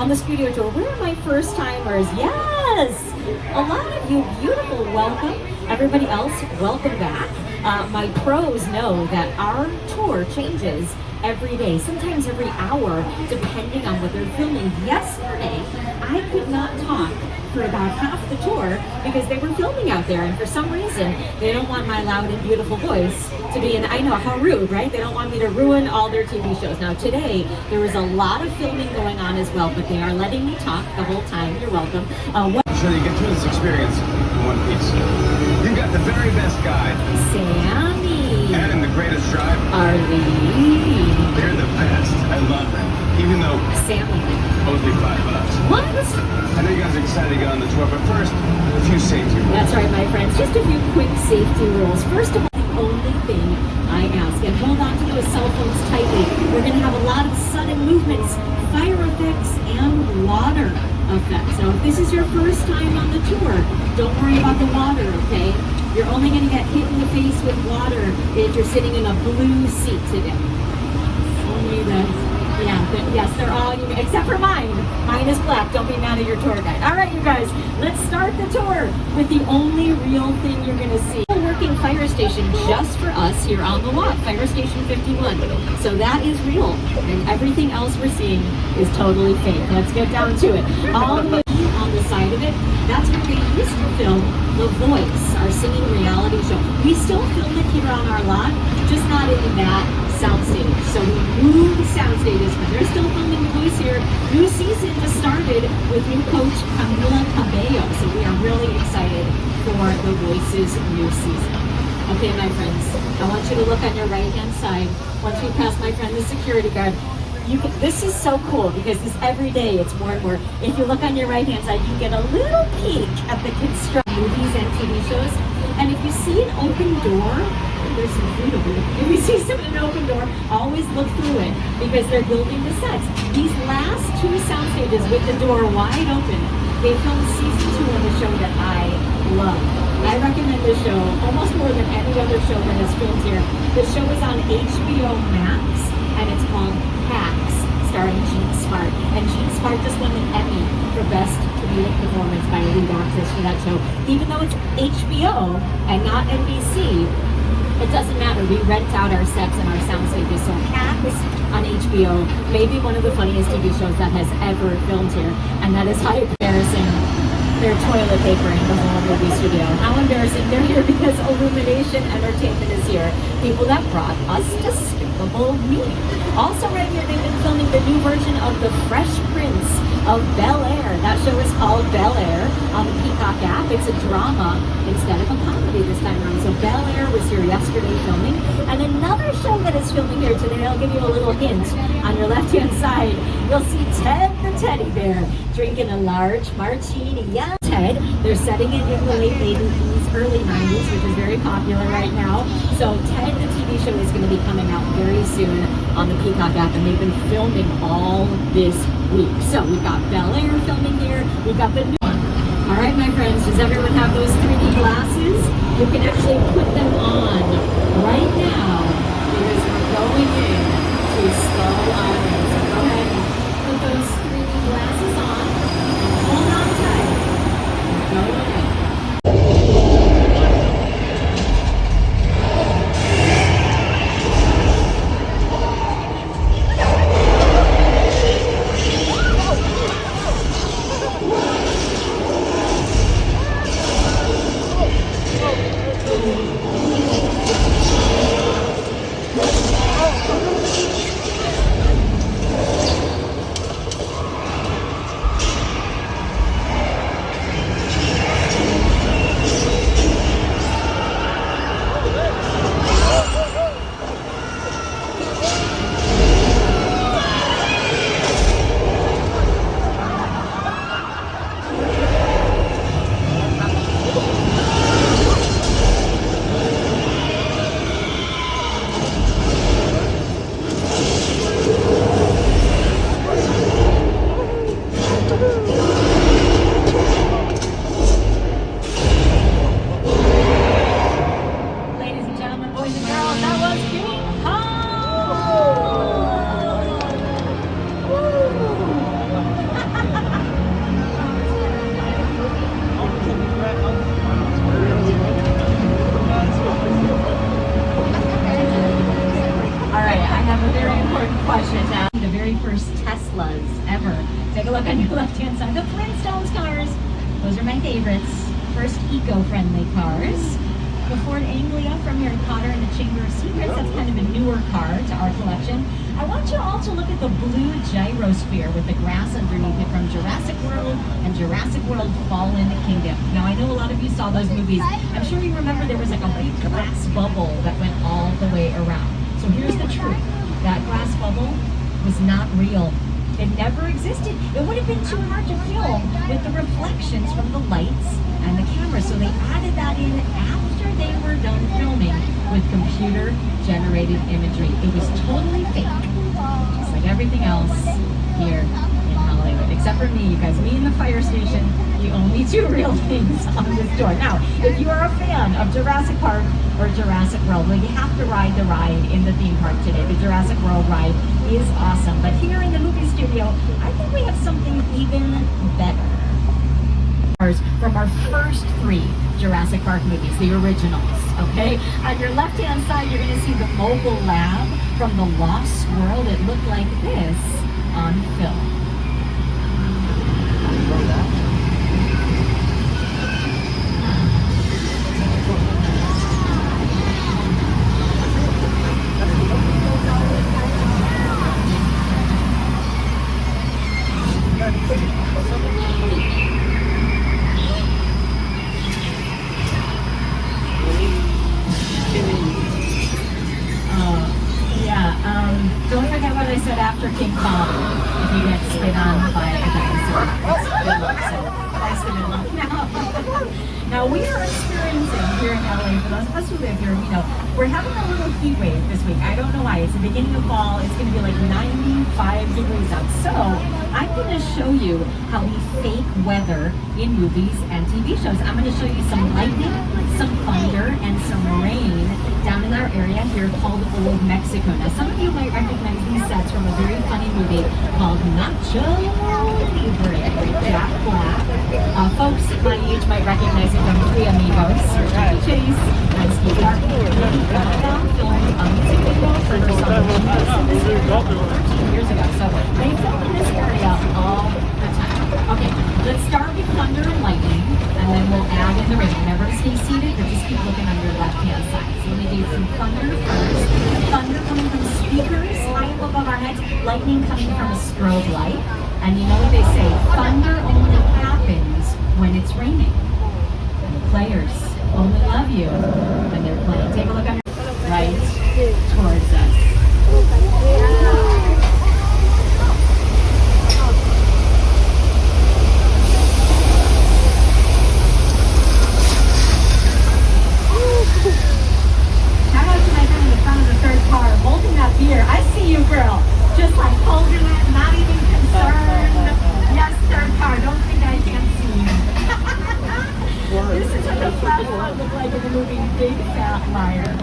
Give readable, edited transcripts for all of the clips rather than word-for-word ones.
on the studio tour. Where are my first timers? Yes! A lot of you, beautiful, welcome. Everybody else, welcome back. My pros know that our tour changes every day, sometimes every hour, depending on what they're filming. Yesterday, I could not talk for about half the tour because they were filming out there, and for some reason, they don't want my loud and beautiful voice to be in. I know, how rude, right? They don't want me to ruin all their TV shows. Now today, there was a lot of filming going on as well, but they are letting me talk the whole time. You're welcome. So you get through this experience in one piece. You've got the very best guide. Sammy. And the greatest driver. Arlene. They're the best. I love them. Even though Sammy. only $5. What? I know you guys are excited to get on the tour, but first, a few safety rules. That's right, my friends. Just a few quick safety rules. First of all, the only thing I ask, and hold on to those cell phones tightly. We're going to have a lot of sudden movements, fire effects, and water effects. Now, if this is your first time on the tour, don't worry about the water, okay? You're only going to get hit in the face with water if you're sitting in a blue seat today. Only the... yes, they're all, except for mine. Mine is black. Don't be mad at your tour guide. All right, you guys, let's start the tour with the only real thing you're going to see. A working fire station just for us here on the lot, Fire Station 51. So that is real, and everything else we're seeing is totally fake. Let's get down to it. All the way on the side of it, that's where we used to film The Voice, our singing reality show. We still film it here on our lot, just not in that soundstage. So we moved sound stages, but they're still filming The Voice here. New season just started with new coach Camila Cabello. So we are really excited for The Voice's new season. Okay, my friends, I want you to look on your right-hand side. Once we pass my friend, the security guard, this is so cool because this every day it's more and more. If you look on your right-hand side, you get a little peek at the construction movies and TV shows. And if you see an open door, there's some food over there. If you see an open door, always look through it because they're building the sets. These last two sound stages with the door wide open, they filmed season 2 of a show that I love. I recommend this show almost more than any other show that is filmed here. The show is on HBO Max and it's called Hacks, starring Jean Smart. And Jean Smart just won an Emmy for Best Comedic Performance by a lead actress for that show. Even though it's HBO and not NBC, it doesn't matter. We rent out our sets and our sound stages. So Hacks on HBO may be one of the funniest TV shows that has ever filmed here. And that is how embarrassing their toilet paper in the whole movie studio. How embarrassing. They're here because Illumination Entertainment is here. People that brought us Despicable Me. Also right here, they've been filming the new version of The Fresh Prince of Bel-Air. That show is called Bel-Air on the Peacock app. It's a drama instead of a comedy this time around. So Bel-Air was here yesterday filming. And another show that is filming here today, I'll give you a little hint. On your left-hand side, you'll see Ted the teddy bear drinking a large martini. Yeah, Ted. They're setting it in the late 80s, early 90s, which is very popular right now. So Ted, the TV show, is going to be coming out very soon on the Peacock app, and they've been filming all this week. So we've got Bel-Air filming here. We've got the new one. All right, my friends, does everyone have those 3D glasses? You can actually put them on right now because we're going in to Skull Island. So go ahead and put those 3D glasses on. Hold on tight. Go ahead. take a look on your left-hand side. The Flintstones cars. Those are my favorites. First eco-friendly cars. The Ford Anglia from Harry Potter and the Chamber of Secrets. That's kind of a newer car to our collection. I want you all to look at the blue gyrosphere with the grass underneath it from Jurassic World and Jurassic World Fallen Kingdom. Now, I know a lot of you saw those movies. I'm sure you remember there was like a big glass bubble that went all the way around. So here's the truth. That glass bubble was not real. It never existed. It would have been too hard to film with the reflections from the lights and the camera. So they added that in after they were done filming with computer-generated imagery. It was totally fake, just like everything else here in Hollywood. Except for me, you guys. Me and the fire station, the only two real things on this tour. Now, if you are a fan of Jurassic Park or Jurassic World, well, you have to ride the ride in the theme park today. The Jurassic World ride is awesome. But here in the movie studio, I think we have something even better. From our first 3 Jurassic Park movies, the originals, okay? On your left-hand side, you're going to see the mobile lab from the Lost World. It looked like this on film. Don't forget what I said after King Kong. If you get spit on by a dinosaur, it's good luck. So nice to good luck. Now we are experiencing here in LA, for those of us who live here, we're having a little heat wave this week. I don't know why. It's the beginning of fall. It's going to be like 95 degrees out. So I'm going to show you how we fake weather in movies and TV shows. I'm going to show you some lightning, some thunder, and some rain down in our area here called Old Mexico. Now, some of you might recognize these sets from a very funny movie called Nacho Libre with Jack Black. Folks my age might recognize it from Three Amigos, or Jackie Chase, and Steve Martin. Filmed a music video for her song Jesus in this area 13 years ago. So they film in this area all the time. Okay, let's start with thunder and lightning, and then we'll add in the rain. Remember to stay seated, but just keep looking on your left-hand side. So let me do some thunder first. Thunder coming from speakers high up above our heads, lightning coming from a strobe light. And you know what they say, thunder only happens when it's raining. And the players only love you when they're playing. Take a look on your right towards us. Here, I see you, girl. Just like holding it, not even concerned. Yes, third car. Don't think I can't see you. This is what the platform looked like in the movie Big Fat Liar.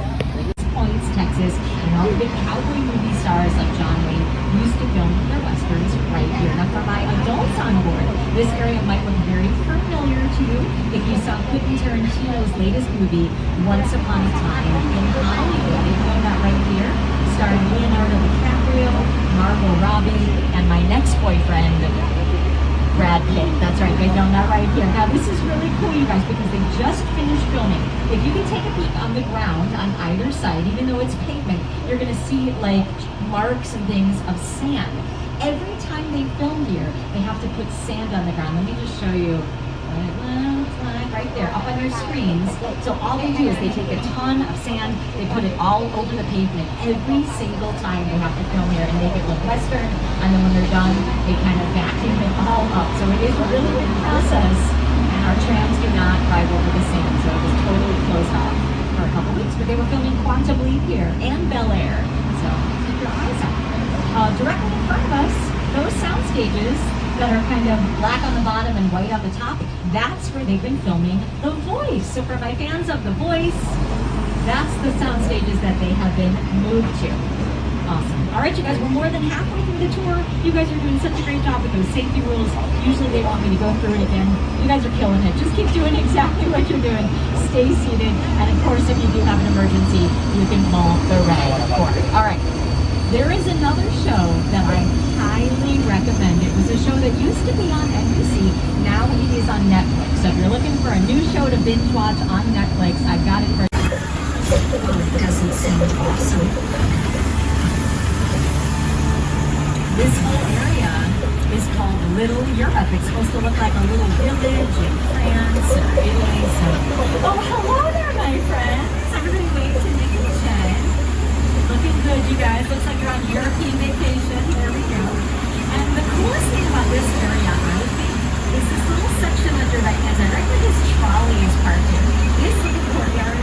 Points, Texas, and all the big cowboy movie stars like John Wayne used to film their westerns right here. Now, for my adults on board, this area might look very familiar to you if you saw Quentin Tarantino's latest movie, Once Upon a Time in Hollywood. You know that right here? Starring Leonardo DiCaprio, Margot Robbie, and my next boyfriend, Brad Pitt. That's right, they know that right here. Now this is really cool, you guys, because they just finished filming. If you can take a peek on the ground on either side, even though it's pavement, you're gonna see like marks and things of sand. Every time they film here, they have to put sand on the ground. Let me just show you what it looks like right there up on your screens. So all they do is they take a ton of sand, they put it all over the pavement every single time they have to film here and make it look western, and then when they're done, they kind of vacuum it all up. So it is a really big process, and our trams do not drive over the sand, so it was totally closed off for a couple weeks, but they were filming Quantum Leap here and Bel Air, so keep your eyes on. Directly in front of us, those sound stages that are kind of black on the bottom and white on the top, that's where they've been filming The Voice. So for my fans of The Voice, that's the sound stages that they have been moved to. Awesome. All right, you guys, we're more than halfway through the tour. You guys are doing such a great job with those safety rules. Usually they want me to go through it again. You guys are killing it. Just keep doing exactly what you're doing. Stay seated. And of course, if you do have an emergency, you can call the red cord. All right. There is another show that I highly recommend. It was a show that used used to be on NBC, now it is on Netflix. So if you're looking for a new show to binge watch on Netflix, I've got it for you. Oh, it doesn't sound awesome. This whole area is called Little Europe. It's supposed to look like a little village in France or Italy. So, oh, hello there, my friends. Everybody wave to Nick and Jen. Looking good, you guys. Looks like you're on European vacation. There we go. And the coolest thing about this area, I would think, is this little section on your right hand side, right where his trolley is parked here. This little courtyard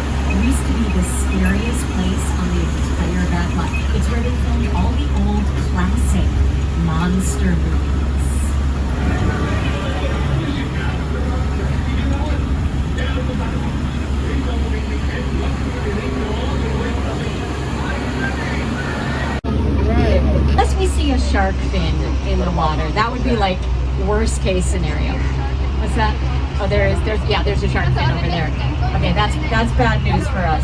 used to be the scariest place on the entire back lot. It's where they filmed all the old classic monster movies. Unless we see a shark fin in the water, that would be like worst case scenario. What's that? Oh, there's a shark fin over there. Okay, that's bad news for us.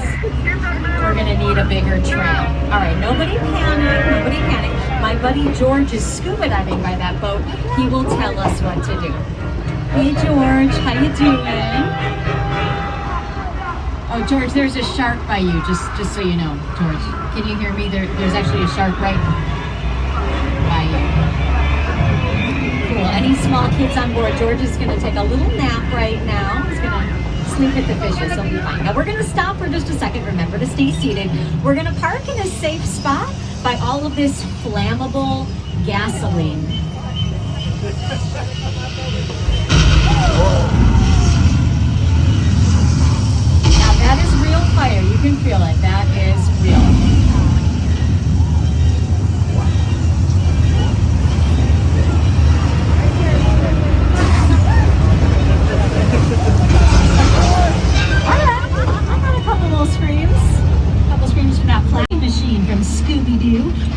We're gonna need a bigger trail. All right, nobody panic. My buddy George is scuba diving by that boat. He will tell us what to do. Hey George, how you doing? Oh George, there's a shark by you, just so you know, George. Can you hear me? There's actually a shark right by you. Cool. Any small kids on board? George is gonna take a little nap right now. He's gonna sleep at the fishes, he'll be fine. Now we're gonna stop for just a second. Remember to stay seated. We're gonna park in a safe spot by all of this flammable gasoline. Now that is real fire. You can feel it. That is real.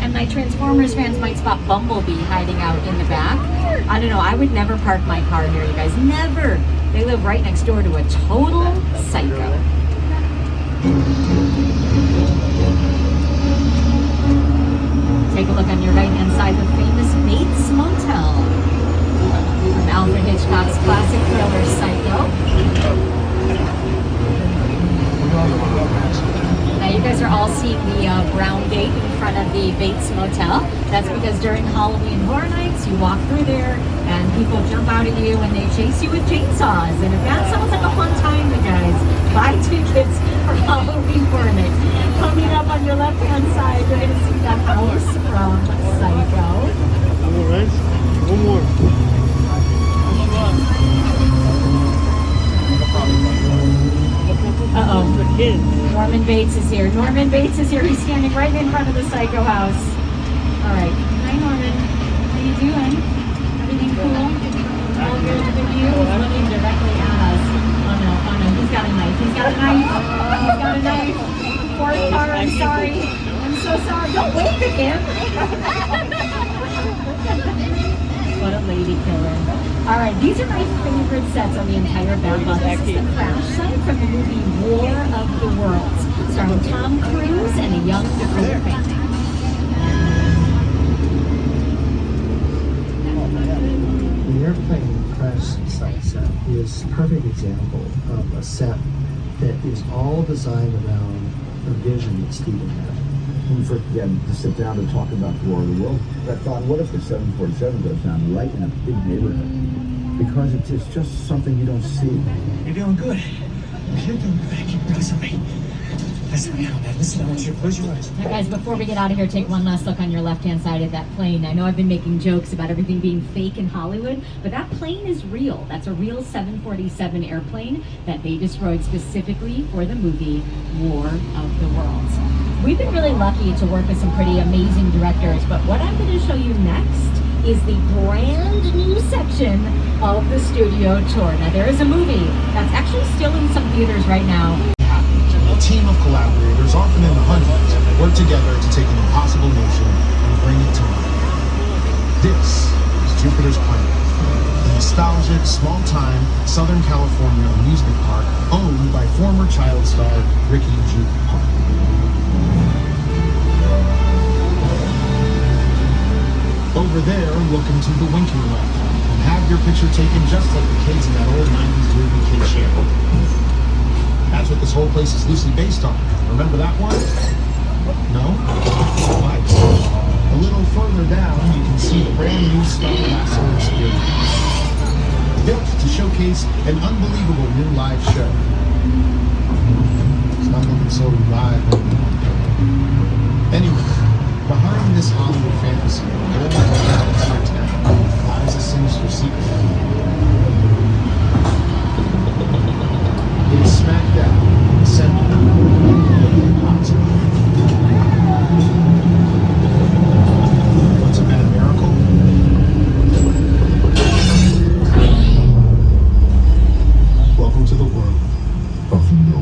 And my Transformers fans might spot Bumblebee hiding out in the back. I don't know, I would never park my car here, you guys. Never! They live right next door to a total psycho. Take a look on your right-hand side, the famous Bates Motel. From Alfred Hitchcock's classic thriller, Psycho. Now you guys are all seeing the brown gate in front of the Bates Motel. That's because during Halloween Horror Nights, you walk through there and people jump out at you and they chase you with chainsaws. And if that sounds like a fun time, you guys, buy tickets for Halloween Horror Nights. Coming up on your left-hand side, you're going to see the house from Psycho. All right, one more. Uh-oh. Norman Bates is here. Norman Bates is here. He's standing right in front of the Psycho house. All right. Hi, Norman. How you doing? Everything cool? All good with you? He's looking directly at us. Oh, no. He's got a knife. He's got a knife. Poor car. I'm sorry. I'm so sorry. Don't wave at him. What a lady killer. All right, these are my favorite sets on the entire back lot. This is the crash site from the movie War of the Worlds, starring Tom Cruise and a young Dakota Fanning. The airplane crash site set is a perfect example of a set that is all designed around a vision that Stephen had. When we first began to sit down to talk about the War of the World, I thought, what if the 747 goes down right in a big neighborhood? Because it's just something you don't see. You're doing good. You're doing good. Keep really sorry. Listen, man. Listen, I want you to close your eyes. Now, guys, before we get out of here, take one last look on your left-hand side of that plane. I know I've been making jokes about everything being fake in Hollywood, but that plane is real. That's a real 747 airplane that they destroyed specifically for the movie War of the Worlds. We've been really lucky to work with some pretty amazing directors, but what I'm going to show you next is the brand new section of the studio tour. Now, there is a movie that's actually still in some theaters right now. A team of collaborators, often in the hundreds, work together to take an impossible notion and bring it to life. This is Jupiter's Planet, the nostalgic, small-time Southern California amusement park owned by former child star Ricky G. Park. Over there, look into the Winking Lab, have your picture taken just like the kids in that old 90s movie Kid Channel. That's what this whole place is loosely based on. Remember that one? No? Right. A little further down, you can see the brand new Star Lasso experience. Built to showcase an unbelievable new live show. It's not looking so live anymore. Anyway, behind this Hollywood fantasy, lies a sinister secret. It is smack dab in the center of the concert. What's a bad miracle? Welcome to the world of no.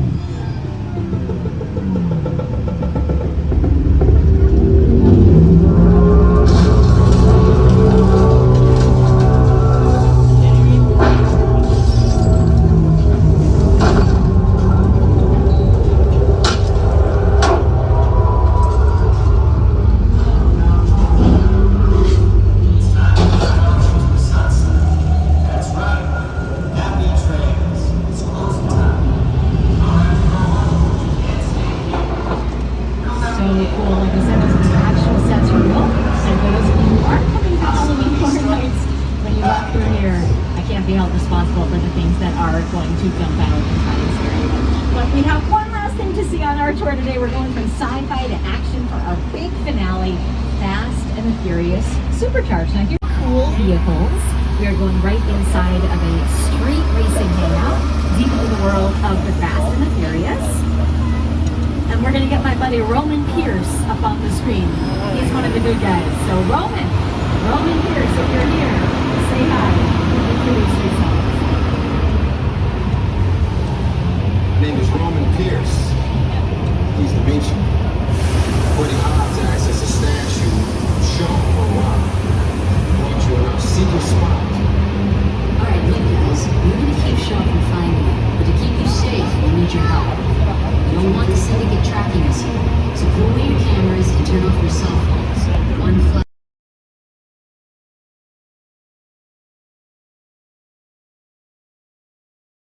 Responsible for the things that are going to jump out and try and scare you. But we have one last thing to see on our tour today. We're going from sci-fi to action for our big finale, Fast and the Furious Supercharged. Now here's cool vehicles. We are going right inside of a street racing hangout, deep into the world of the Fast and the Furious. And we're going to get my buddy Roman Pierce up on the screen. He's one of the good guys. So Roman Pierce, if you're here, say hi. Introduce yourself. My name is Roman Pierce. Pleased to meet you. Pretty hard to access a statue show for a while. Want you in our secret spot. Alright, look guys, we're gonna keep Shaw from finding you, but to keep you safe, we need your help. We don't want the syndicate tracking us here, so put away your cameras and turn off your cell phones. One flight.